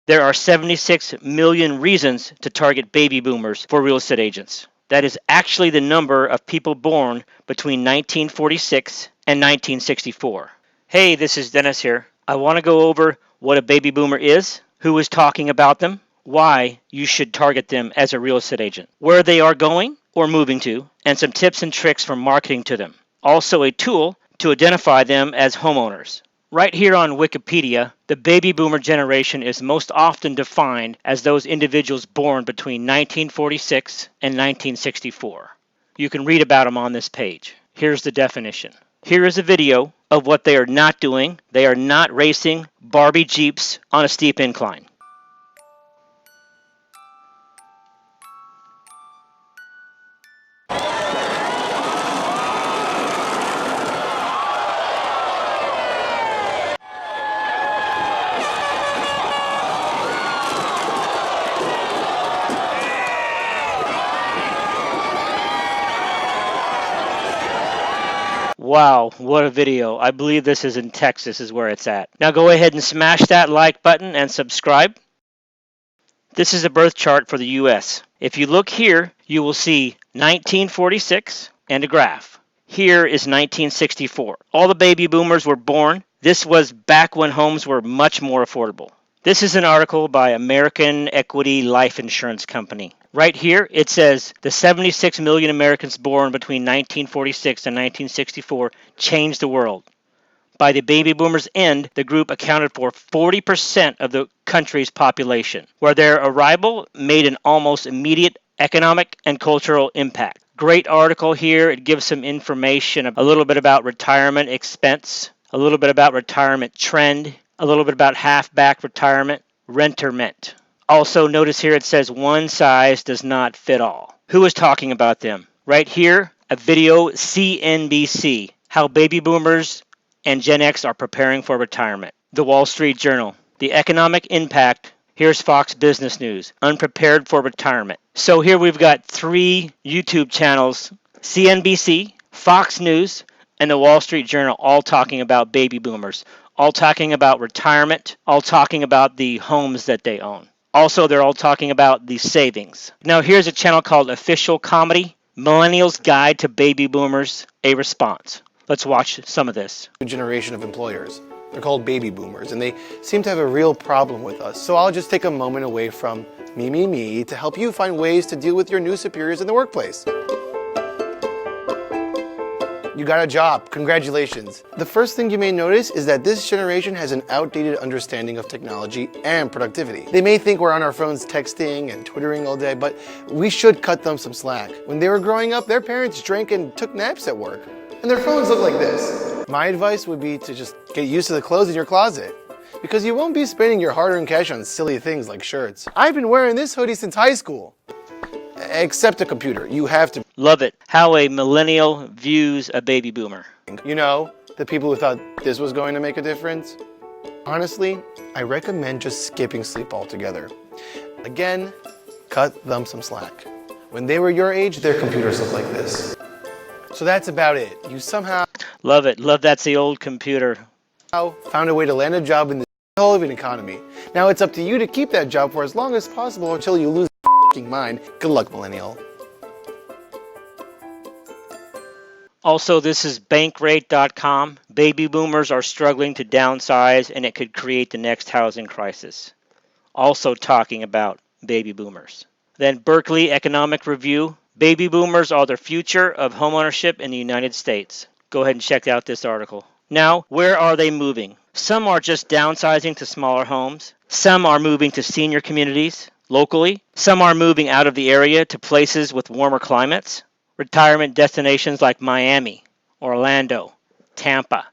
There are 76 million reasons to target baby boomers for real estate agents. That is actually the number of people born between 1946 and 1964. Hey, this is Dennis here. I want to go over what a baby boomer is, who is talking about them, why you should target them as a real estate agent, where they are going or moving to, and some tips and tricks for marketing to them. Also a tool to identify them as homeowners. Right here on Wikipedia, the baby boomer generation is most often defined as those individuals born between 1946 and 1964. You can read about them on this page. Here's the definition. Here is a video of what they are not doing. They are not racing Barbie Jeeps on a steep incline. Wow, what a video. I believe this is in Texas is where it's at. Now go ahead and smash that like button and subscribe. This is a birth chart for the U.S. If you look here, you will see 1946 and a graph. Here is 1964. All the baby boomers were born. This was back when homes were much more affordable. This is an article by American Equity Life Insurance Company. Right here, it says the 76 million Americans born between 1946 and 1964 changed the world. By the baby boomers' end, the group accounted for 40% of the country's population, where their arrival made an almost immediate economic and cultural impact. Great article here. It gives some information, a little bit about retirement expense, a little bit about retirement trend, a little bit about half-back retirement, renterment. Also, notice here it says one size does not fit all. Who is talking about them? Right here, a video, CNBC, how baby boomers and Gen X are preparing for retirement. The Wall Street Journal, the economic impact. Here's Fox Business News, unprepared for retirement. So here we've got 3 YouTube channels, CNBC, Fox News, and the Wall Street Journal, all talking about baby boomers, all talking about retirement, all talking about the homes that they own. Also, they're all talking about the savings. Now, here's a channel called Official Comedy, Millennial's Guide to Baby Boomers, a Response. Let's watch some of this. New generation of employers. They're called baby boomers, and they seem to have a real problem with us. So I'll just take a moment away from me to help you find ways to deal with your new superiors in the workplace. You got a job. Congratulations. The first thing you may notice is that this generation has an outdated understanding of technology and productivity. They may think we're on our phones texting and twittering all day, but we should cut them some slack. When they were growing up, their parents drank and took naps at work, and their phones look like this. My advice would be to just get used to the clothes in your closet, because you won't be spending your hard-earned cash on silly things like shirts. I've been wearing this hoodie since high school. Except a computer. You have to. Love it. How a millennial views a baby boomer. You know, the people who thought this was going to make a difference? Honestly, I recommend just skipping sleep altogether. Again, cut them some slack. When they were your age, their computers looked like this. So that's about it. You somehow... Love it. Love that's the old computer. ...found a way to land a job in the whole of an economy. Now it's up to you to keep that job for as long as possible until you lose mind. Good luck, millennial. Also, this is bankrate.com. Baby boomers are struggling to downsize, and it could create the next housing crisis. Also talking about baby boomers. Then Berkeley Economic Review. Baby boomers are the future of homeownership in the United States. Go ahead and check out this article. Now, where are they moving? Some are just downsizing to smaller homes. Some are moving to senior communities locally. Some are moving out of the area to places with warmer climates. Retirement destinations like Miami, Orlando, Tampa,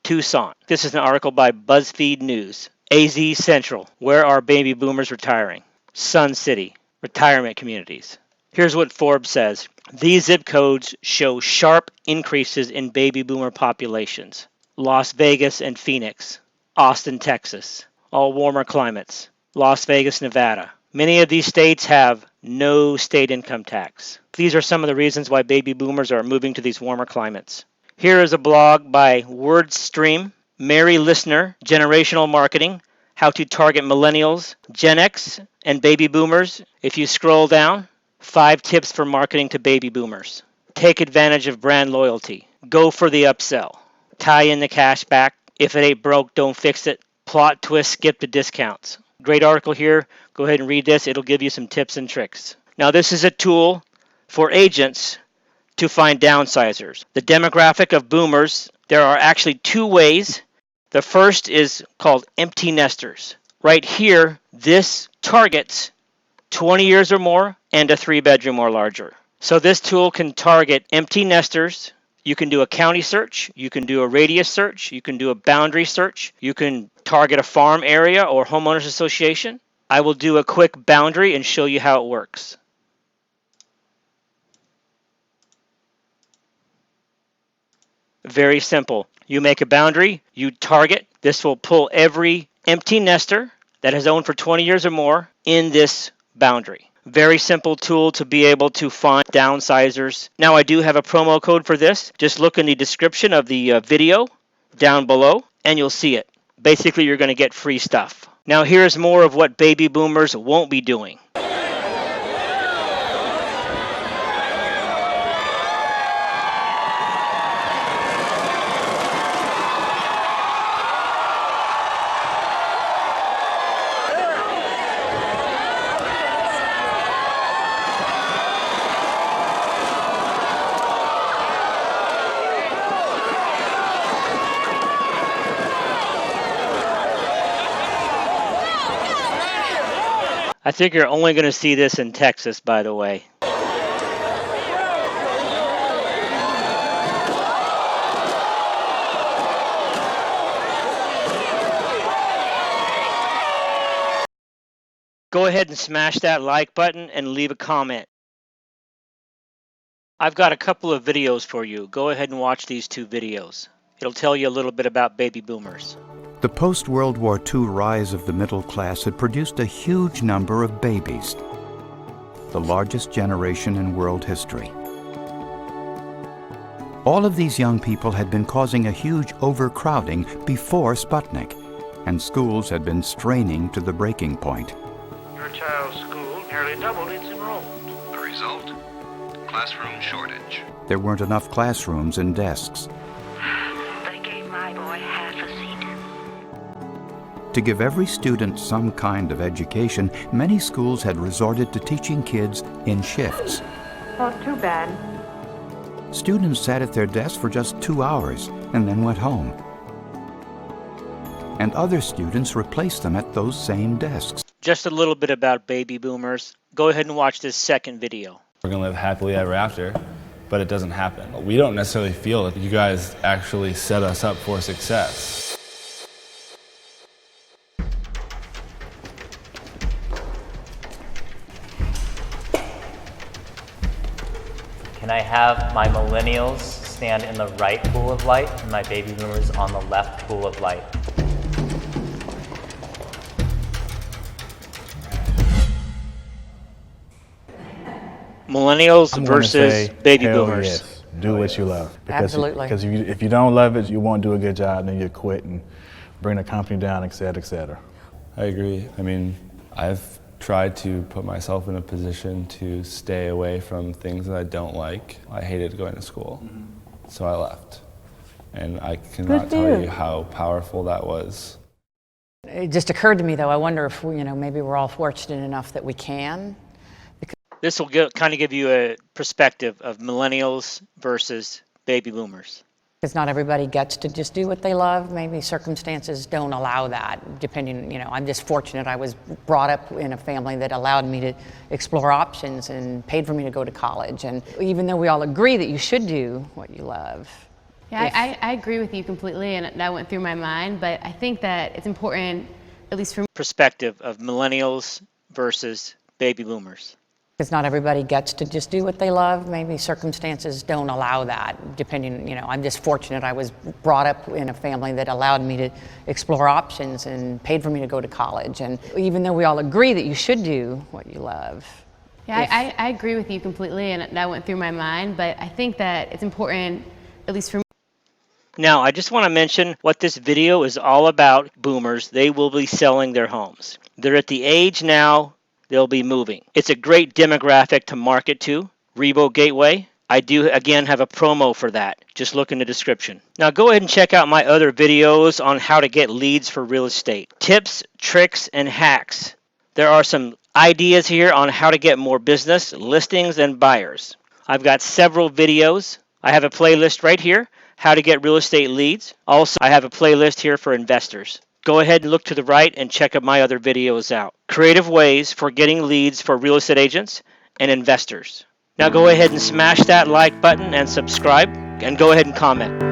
Tucson. This is an article by BuzzFeed News. AZ Central, where are baby boomers retiring? Sun City, retirement communities. Here's what Forbes says. These zip codes show sharp increases in baby boomer populations. Las Vegas and Phoenix, Austin, Texas, all warmer climates. Las Vegas, Nevada. Many of these states have no state income tax. These are some of the reasons why baby boomers are moving to these warmer climates. Here is a blog by WordStream, Mary Listener, Generational Marketing, how to target millennials, Gen X, and baby boomers. If you scroll down, 5 tips for marketing to baby boomers. Take advantage of brand loyalty. Go for the upsell. Tie in the cash back. If it ain't broke, don't fix it. Plot twist, skip the discounts. Great article here. Go ahead and read this. It'll give you some tips and tricks. Now, this is a tool for agents to find downsizers. The demographic of boomers, there are actually 2 ways. The first is called empty nesters. Right here, this targets 20 years or more and a 3-bedroom or larger. So this tool can target empty nesters. You can do a county search, you can do a radius search, you can do a boundary search, you can target a farm area or homeowners association. I will do a quick boundary and show you how it works. Very simple. You make a boundary, you target. This will pull every empty nester that has owned for 20 years or more in this boundary. Very simple tool to be able to find downsizers. Now, I do have a promo code for this. Just look in the description of the video down below and you'll see it. Basically, you're going to get free stuff. Now, here's more of what baby boomers won't be doing. I think you're only going to see this in Texas, by the way. Go ahead and smash that like button and leave a comment. I've got a couple of videos for you. Go ahead and watch these 2 videos. It'll tell you a little bit about baby boomers. The post-World War II rise of the middle class had produced a huge number of babies, the largest generation in world history. All of these young people had been causing a huge overcrowding before Sputnik, and schools had been straining to the breaking point. Your child's school nearly doubled its enrollment. The result? Classroom shortage. There weren't enough classrooms and desks. They gave my boy half a seat. To give every student some kind of education, many schools had resorted to teaching kids in shifts. Oh, too bad. Students sat at their desks for just 2 hours and then went home. And other students replaced them at those same desks. Just a little bit about baby boomers. Go ahead and watch this second video. We're gonna live happily ever after, but it doesn't happen. We don't necessarily feel that you guys actually set us up for success. Can I have my millennials stand in the right pool of light and my baby boomers on the left pool of light? Millennials I'm gonna versus say, baby hell boomers. Yes. Do what you love. Absolutely. Because if you don't love it, you won't do a good job, then you quit and bring the company down, et cetera, et cetera. I agree. I mean, I've tried to put myself in a position to stay away from things that I don't like. I hated going to school, so I left. And I cannot tell you how powerful that was. It just occurred to me, though, I wonder if, maybe we're all fortunate enough that we can. This will kind of give you a perspective of millennials versus baby boomers. Because not everybody gets to just do what they love. Maybe circumstances don't allow that, depending, I'm just fortunate I was brought up in a family that allowed me to explore options and paid for me to go to college. And even though we all agree that you should do what you love. Yeah, I agree with you completely, and that went through my mind, but I think that it's important, at least for me. Perspective of millennials versus baby boomers. Because not everybody gets to just do what they love. Maybe circumstances don't allow that, depending, I'm just fortunate I was brought up in a family that allowed me to explore options and paid for me to go to college. And even though we all agree that you should do what you love. Yeah, I agree with you completely, and that went through my mind, but I think that it's important, at least for me. Now, I just want to mention what this video is all about. Boomers, they will be selling their homes. They're at the age now they'll be moving. It's a great demographic to market to. Rebo Gateway. I do, again, have a promo for that. Just look in the description. Now go ahead and check out my other videos on how to get leads for real estate. Tips, tricks, and hacks. There are some ideas here on how to get more business, listings, and buyers. I've got several videos. I have a playlist right here, how to get real estate leads. Also, I have a playlist here for investors. Go ahead and look to the right and check out my other videos out. Creative ways for getting leads for real estate agents and investors. Now go ahead and smash that like button and subscribe, and go ahead and comment.